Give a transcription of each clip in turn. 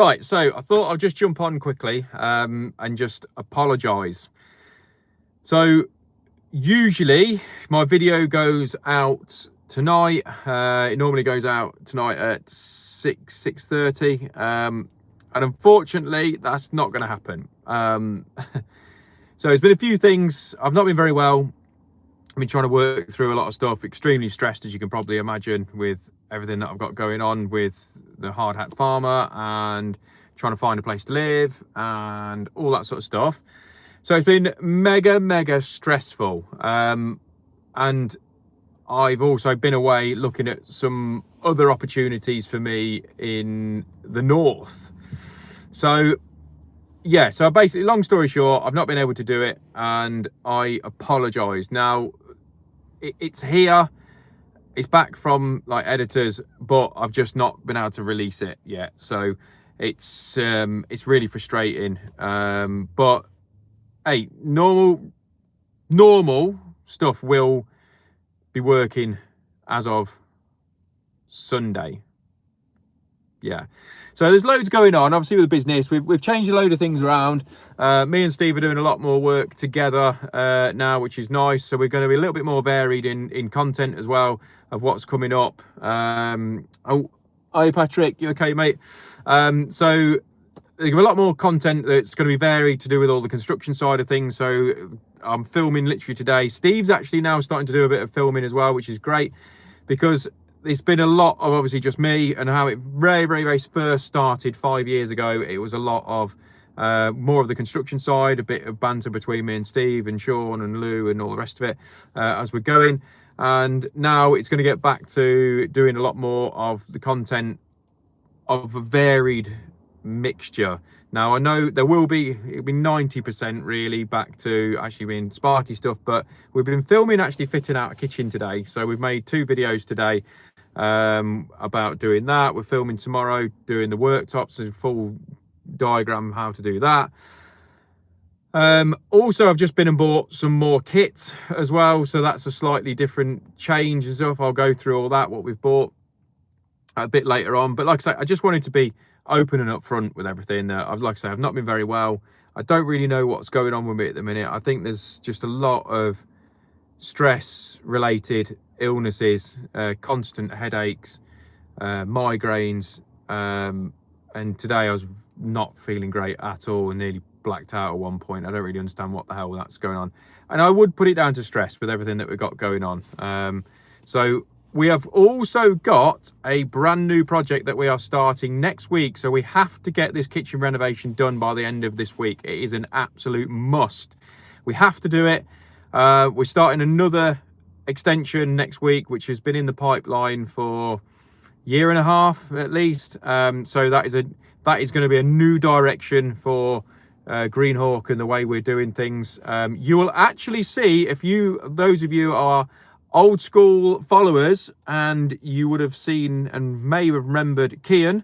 Right, so I thought I'll just jump on quickly and just apologise. So usually my video goes out tonight. It normally goes out tonight at 6:30, and unfortunately that's not going to happen. So there's been a few things. I've not been very well. I've been trying to work through a lot of stuff, extremely stressed, as you can probably imagine, with everything that I've got going on with the hard hat farmer and trying to find a place to live and all that sort of stuff. So it's been mega stressful. And I've also been away looking at some other opportunities for me in the north. So yeah, so basically, long story short, I've not been able to do it, and I apologise. Now, it's here, it's back from like editors, but I've just not been able to release it yet. So it's really frustrating. But hey, normal stuff will be working as of Sunday. Yeah, so there's loads going on obviously with the business. We've changed a load of things around. Me and Steve are doing a lot more work together now, which is nice. So we're going to be a little bit more varied in content as well of what's coming up. Oh, hi Patrick, you okay, mate? So there's a lot more content that's going to be varied to do with all the construction side of things. So I'm filming literally today. Steve's actually now starting to do a bit of filming as well, which is great, because it's been a lot of obviously just me and how it very first started 5 years ago. It was a lot of more of the construction side, a bit of banter between me and Steve and Sean and Lou and all the rest of it as we're going. And now it's going to get back to doing a lot more of the content of a varied mixture. Now I know it'll be 90% really back to actually being sparky stuff, but we've been filming actually fitting out a kitchen today. So we've made 2 videos today about doing that. We're filming tomorrow doing the worktops, a full diagram how to do that. Also I've just been and bought some more kits as well, so that's a slightly different change and stuff. I'll go through all that, what we've bought, a bit later on. But like I say, I just wanted to be open and upfront with everything. Like I say, I've not been very well. I don't really know what's going on with me at the minute. I think there's just a lot of stress related illnesses, constant headaches, migraines, and today I was not feeling great at all and nearly blacked out at one point. I don't really understand what the hell that's going on, and I would put it down to stress with everything that we've got going on. So we have also got a brand new project that we are starting next week. So we have to get this kitchen renovation done by the end of this week. It is an absolute must. We have to do it. We're starting another extension next week, which has been in the pipeline for a year and a half at least. So that is going to be a new direction for Greenhawk and the way we're doing things. You will actually see, those of you are old school followers, and you would have seen and may have remembered Kian.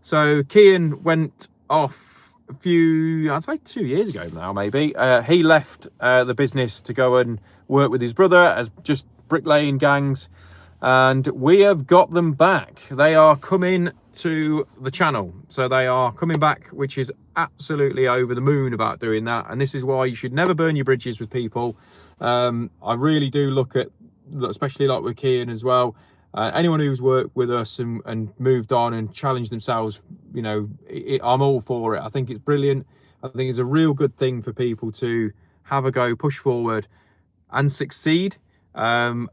So Kian went off I'd say 2 years ago now, maybe. He left the business to go and work with his brother as just bricklaying gangs, and we have got them back. They are coming to the channel, so they are coming back, which is absolutely over the moon about doing that. And this is why you should never burn your bridges with people. I really do look at, especially like with Kian as well, anyone who's worked with us and moved on and challenged themselves, you know, I'm all for it. I think it's brilliant. I think it's a real good thing for people to have a go, push forward and succeed. And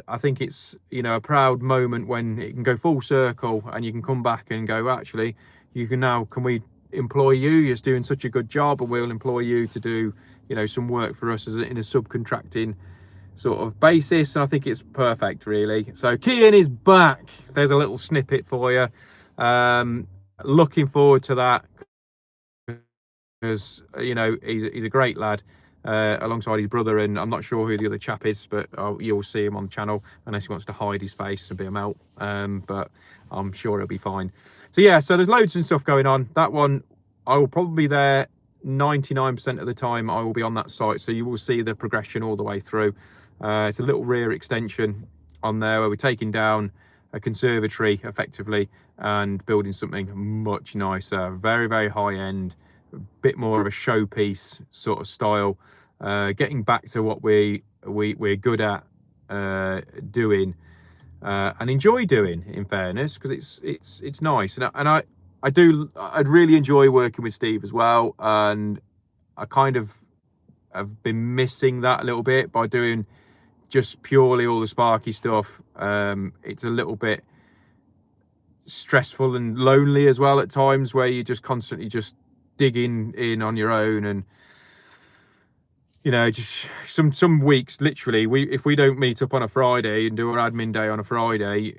I think it's, you know, a proud moment when it can go full circle and you can come back and go, actually, can we employ you? You're doing such a good job, and we'll employ you to do, you know, some work for us in a subcontracting sort of basis. And I think it's perfect, really. So Kian is back. There's a little snippet for you. Looking forward to that, because, you know, he's a great lad. Alongside his brother, and I'm not sure who the other chap is, but you'll see him on the channel, unless he wants to hide his face and be a melt. But I'm sure he'll be fine. So yeah, so there's loads of stuff going on. That one, I will probably be there 99% of the time. I will be on that site, so you will see the progression all the way through. It's a little rear extension on there where we're taking down a conservatory effectively and building something much nicer, very, very high end, a bit more of a showpiece sort of style, getting back to what we're good at doing and enjoy doing, in fairness, because it's nice. And I'd really enjoy working with Steve as well, and I kind of have been missing that a little bit by doing just purely all the Sparky stuff. It's a little bit stressful and lonely as well at times, where you're just constantly just digging in on your own, and you know, just some weeks literally if we don't meet up on a Friday and do our admin day on a Friday,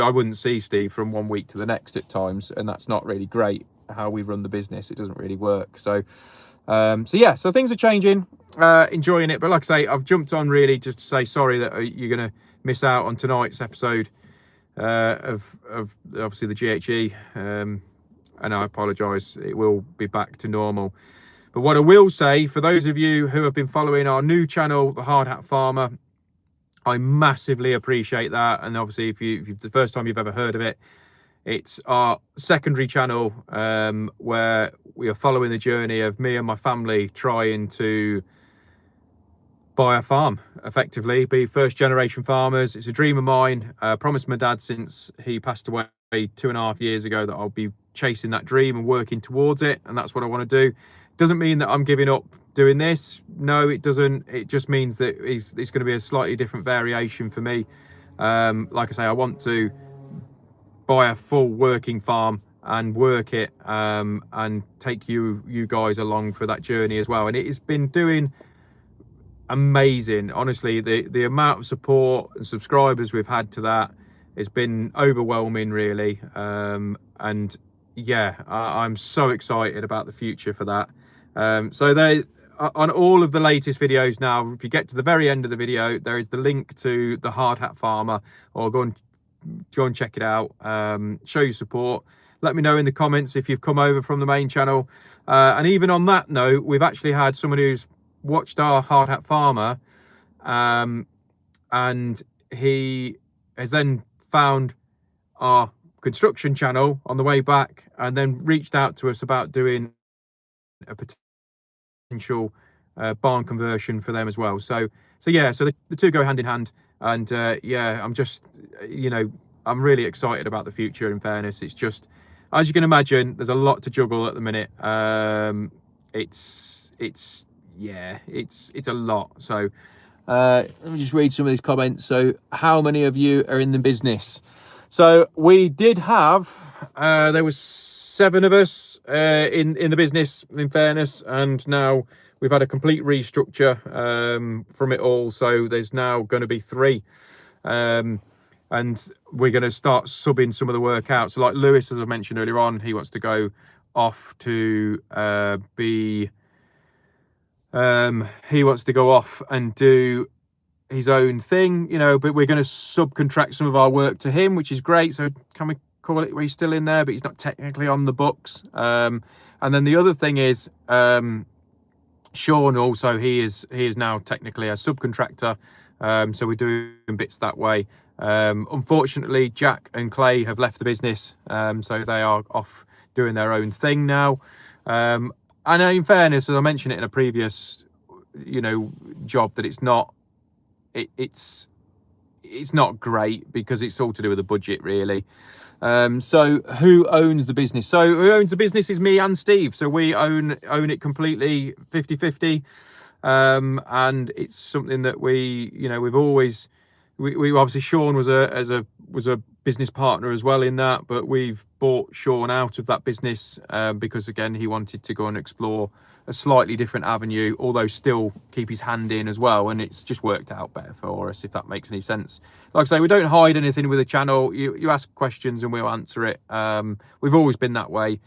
I wouldn't see Steve from one week to the next at times, and that's not really great how we run the business. It doesn't really work. So yeah, so things are changing, enjoying it. But like I say, I've jumped on really just to say sorry that you're going to miss out on tonight's episode of obviously the GHE, and I apologise. It will be back to normal. But what I will say, for those of you who have been following our new channel, The Hard Hat Farmer, I massively appreciate that. And obviously, if the first time you've ever heard of it, it's our secondary channel, where we are following the journey of me and my family trying to buy a farm, effectively, be first generation farmers. It's a dream of mine. I promised my dad since he passed away 2.5 years ago that I'll be chasing that dream and working towards it. And that's what I want to do. Doesn't mean that I'm giving up doing this. No, it doesn't. It just means that it's going to be a slightly different variation for me. Like I say, I want to buy a full working farm and work it, and take you guys along for that journey as well. And it has been doing amazing, honestly. The amount of support and subscribers we've had to that has been overwhelming, really. And yeah, I'm so excited about the future for that. So they on all of the latest videos now, if you get to the very end of the video, there is the link to the Hard Hat Farmer, or go and check it out. Show your support. Let me know in the comments if you've come over from the main channel. And even on that note, we've actually had someone who's watched our Hard Hat Farmer, and he has then found our construction channel on the way back, and then reached out to us about doing a potential barn conversion for them as well. So yeah, so the two go hand in hand. And yeah, I'm just, you know, I'm really excited about the future. In fairness, it's just, as you can imagine, there's a lot to juggle at the minute. It's a lot. So let me just read some of these comments. So, how many of you are in the business? So we did have, there was 7 of us in the business, in fairness, and now we've had a complete restructure from it all. So there's now going to be 3, and we're going to start subbing some of the work out. So like Lewis, as I mentioned earlier on, he wants to go off to he wants to go off and do his own thing, you know, but we're going to subcontract some of our work to him, which is great. So can we call it where he's still in there, but he's not technically on the books. And then the other thing is, Sean also, he is now technically a subcontractor. So we're doing bits that way. Unfortunately, Jack and Clay have left the business. So they are off doing their own thing now. And in fairness, as I mentioned it in a previous, you know, job, that it's not great, because it's all to do with the budget, really. So who owns the business? So who owns the business is me and Steve. So we own it completely 50-50. And it's something that we, you know, we've always, we obviously, Sean was a business partner as well in that, but we've bought Sean out of that business because, again, he wanted to go and explore a slightly different avenue, although still keep his hand in as well. And it's just worked out better for us, if that makes any sense. Like I say, we don't hide anything with the channel. You ask questions and we'll answer it. We've always been that way.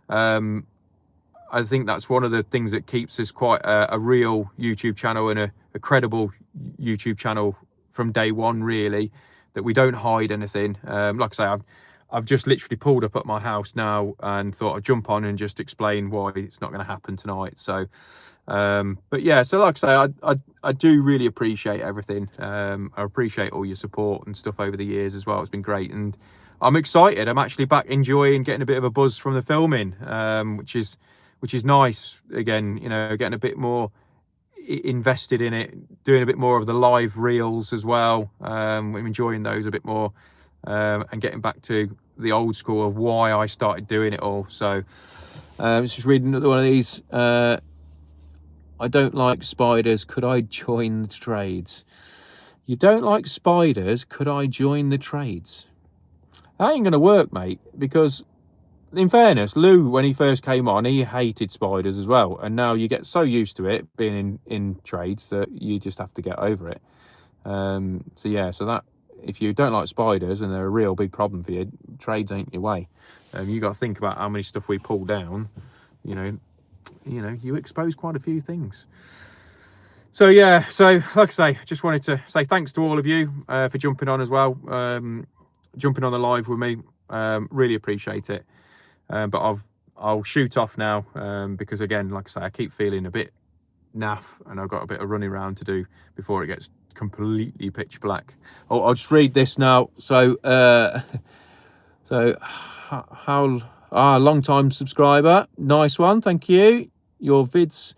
I think that's one of the things that keeps us quite a real YouTube channel, and a credible YouTube channel from day one, really, that we don't hide anything. Like I say, I've just literally pulled up at my house now and thought I'd jump on and just explain why it's not going to happen tonight. So, but yeah, so like I say, I do really appreciate everything. I appreciate all your support and stuff over the years as well. It's been great, and I'm excited. I'm actually back enjoying getting a bit of a buzz from the filming, which is nice. Again, you know, getting a bit more invested in it, doing a bit more of the live reels as well. I'm enjoying those a bit more, and getting back to the old school of why I started doing it all. So I was just reading another one of these. I don't like spiders, could I join the trades? You don't like spiders, could I join the trades? That ain't gonna work, mate, because in fairness, Lou, when he first came on, he hated spiders as well, and now you get so used to it being in trades that you just have to get over it. So yeah, so that, if you don't like spiders and they're a real big problem for you, trades ain't your way. You got to think about how many stuff we pull down. You know, you expose quite a few things. So yeah, so like I say, just wanted to say thanks to all of you for jumping on as well, jumping on the live with me. Really appreciate it. But I'll shoot off now, because again, like I say, I keep feeling a bit naff, and I've got a bit of running around to do before it gets completely pitch black. Oh, I'll just read this now. So long time subscriber, nice one, thank you. Your vids,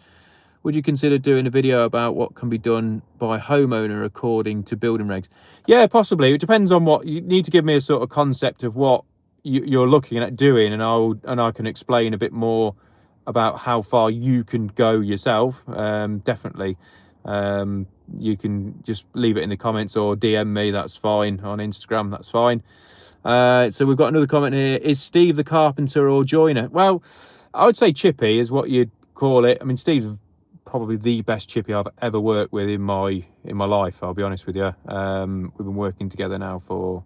would you consider doing a video about what can be done by homeowner according to building regs? Yeah, possibly. It depends on what you need to give me, a sort of concept of what you're looking at doing, and I can explain a bit more about how far you can go yourself. Definitely, you can just leave it in the comments or DM me, that's fine, on Instagram, that's fine. So we've got another comment here. Is Steve the carpenter or joiner? Well, I would say chippy is what you'd call it. I mean, Steve's probably the best chippy I've ever worked with in my life, I'll be honest with you. We've been working together now for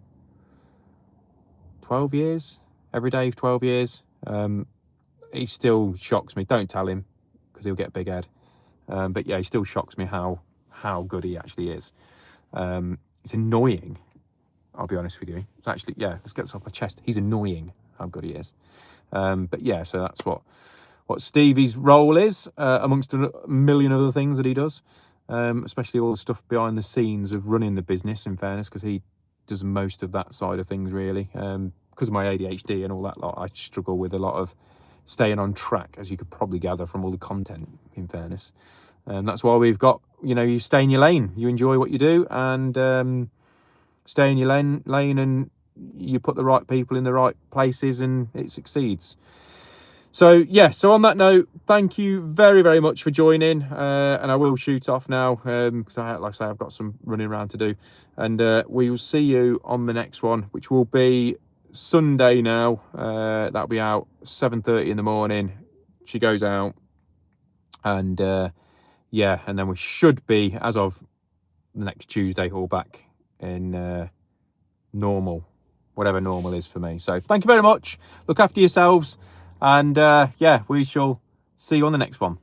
12 years, every day, 12 years. He still shocks me. Don't tell him, because he'll get a big head. But yeah, he still shocks me how good he actually is. It's annoying, I'll be honest with you. It's actually, yeah, let's get this off my chest. He's annoying how good he is. But yeah, so that's what Stevie's role is, amongst a million other things that he does, especially all the stuff behind the scenes of running the business, in fairness, because he does most of that side of things, really. Because of my ADHD and all that lot, I struggle with a lot of staying on track, as you could probably gather from all the content, in fairness. That's why we've got, you know, you stay in your lane, you enjoy what you do, and stay in your lane, and you put the right people in the right places, and it succeeds. So yeah, so on that note, thank you very, very much for joining, and I will shoot off now, because like I say, I've got some running around to do, and we will see you on the next one, which will be Sunday now. That'll be out 7:30 in the morning. She goes out, and yeah, and then we should be, as of the next Tuesday, all back in normal, whatever normal is for me. So thank you very much, look after yourselves, and yeah, we shall see you on the next one.